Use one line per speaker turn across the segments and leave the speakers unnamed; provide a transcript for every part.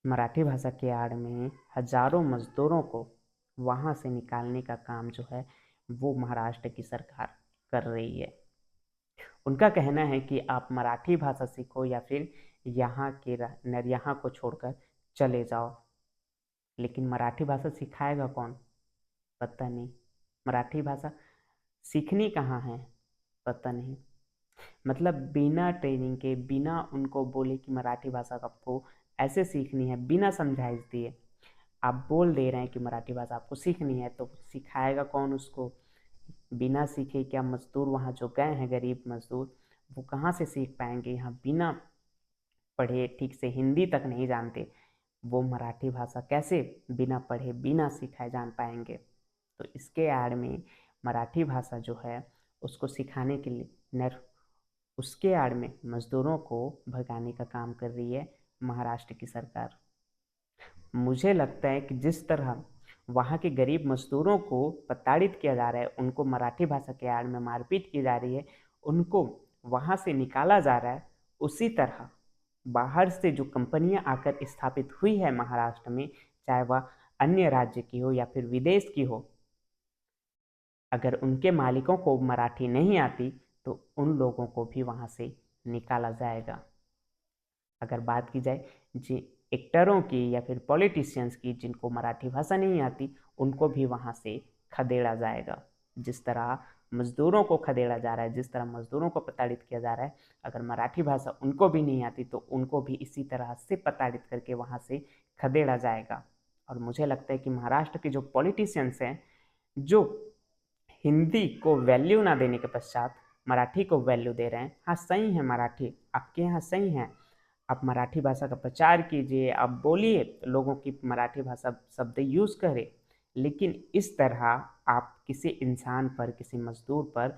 मराठी भाषा की आड़ में हजारों मजदूरों को वहाँ से निकालने का काम जो है वो महाराष्ट्र की सरकार कर रही है। उनका कहना है कि आप मराठी भाषा सीखो या फिर यहाँ को छोड़कर चले जाओ। लेकिन मराठी भाषा सिखाएगा कौन? पता नहीं। मराठी भाषा सीखनी कहाँ है? पता नहीं। मतलब बिना ट्रेनिंग के, बिना उनको बोले कि मराठी भाषा आपको ऐसे सीखनी है, बिना समझाइश दिए आप बोल दे रहे हैं कि मराठी भाषा आपको सीखनी है, तो सिखाएगा कौन उसको? बिना सीखे क्या मजदूर वहाँ जो गए हैं, गरीब मजदूर, वो कहाँ से सीख पाएंगे? यहाँ बिना पढ़े, ठीक से हिंदी तक नहीं जानते, वो मराठी भाषा कैसे बिना पढ़े बिना सिखाए जान पाएंगे? तो इसके आड़ में मराठी भाषा जो है उसको सिखाने के लिए नर उसके आड़ में मजदूरों को भगाने का काम कर रही है महाराष्ट्र की सरकार। मुझे लगता है कि जिस तरह वहाँ के गरीब मजदूरों को प्रताड़ित किया जा रहा है, उनको मराठी भाषा के आड़ में मारपीट की जा रही है, उनको वहाँ से निकाला जा रहा है, उसी तरह बाहर से जो कंपनियां आकर स्थापित हुई है महाराष्ट्र में, चाहे वह अन्य राज्य की हो या फिर विदेश की हो, अगर उनके मालिकों को मराठी नहीं आती तो उन लोगों को भी वहाँ से निकाला जाएगा। अगर बात की जाए जी एक्टरों की या फिर पॉलिटिशियंस की जिनको मराठी भाषा नहीं आती, उनको भी वहाँ से खदेड़ा जाएगा। जिस तरह मजदूरों को खदेड़ा जा रहा है, जिस तरह मजदूरों को प्रताड़ित किया जा रहा है, अगर मराठी भाषा उनको भी नहीं आती तो उनको भी इसी तरह से प्रताड़ित करके वहाँ से खदेड़ा जाएगा। और मुझे लगता है कि महाराष्ट्र के जो पॉलिटिशियंस हैं, जो हिंदी को वैल्यू ना देने के पश्चात मराठी को वैल्यू दे रहे हैं, हाँ सही है, मराठी आपके यहाँ सही है, आप मराठी भाषा का प्रचार कीजिए, आप बोलिए, लोगों की मराठी भाषा शब्द यूज़ करें, लेकिन इस तरह आप किसी इंसान पर, किसी मजदूर पर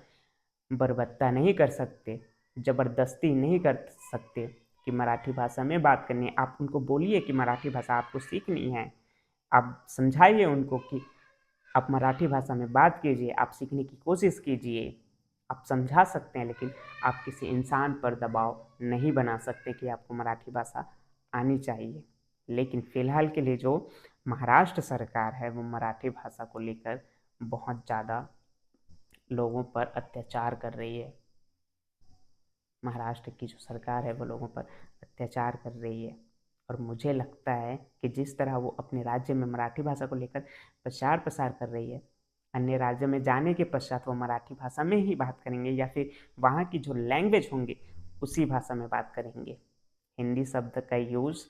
बर्बरता नहीं कर सकते, ज़बरदस्ती नहीं कर सकते कि मराठी भाषा में बात करनी है। आप उनको बोलिए कि मराठी भाषा आपको सीखनी है, आप समझाइए उनको कि आप मराठी भाषा में बात कीजिए, आप सीखने की कोशिश कीजिए, आप समझा सकते हैं, लेकिन आप किसी इंसान पर दबाव नहीं बना सकते कि आपको मराठी भाषा आनी चाहिए। लेकिन फ़िलहाल के लिए जो महाराष्ट्र सरकार है वो मराठी भाषा को लेकर बहुत ज़्यादा लोगों पर अत्याचार कर रही है। महाराष्ट्र की जो सरकार है वो लोगों पर अत्याचार कर रही है। और मुझे लगता है कि जिस तरह वो अपने राज्य में मराठी भाषा को लेकर प्रचार प्रसार कर रही है, अन्य राज्य में जाने के पश्चात वो मराठी भाषा में ही बात करेंगे या फिर वहाँ की जो लैंग्वेज होंगे उसी भाषा में बात करेंगे। हिंदी शब्द का यूज़